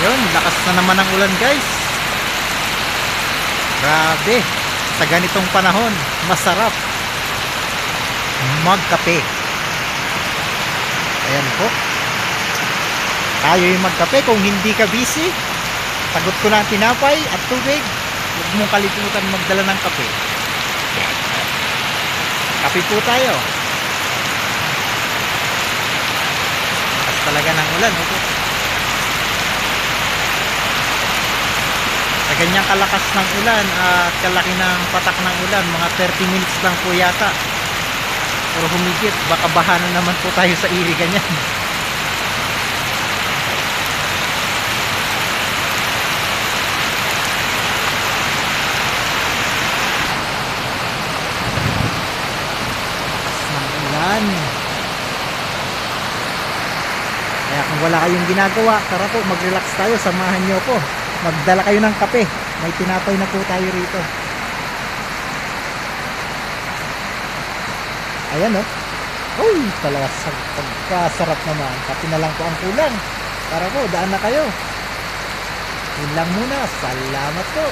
Yun, lakas na naman ang ulan guys. Grabe. Sa ganitong panahon, masarap magkape. Ayan po. Tayo yung magkape kung hindi ka busy. Sagot ko na ang tinapay at tubig. Huwag mong kalimutan magdala ng kape. Kape po tayo. Lakas talaga ng ulan. Okay? Sa ganyang kalakas ng ulan at kalaki ng patak ng ulan, mga 30 minutes lang po yata. Pero humigit, baka baha na naman po tayo sa iri ganyan. Ulan. Kaya kung wala kayong ginagawa, tara po mag-relax tayo, samahan nyo ko. Magdala kayo ng kape. May tinapay na po tayo rito. Ayan o. Uy, talaga pagkasarap naman. Kape na lang po ang kulang. Tara po, daan na kayo. Yun lang muna. Salamat po.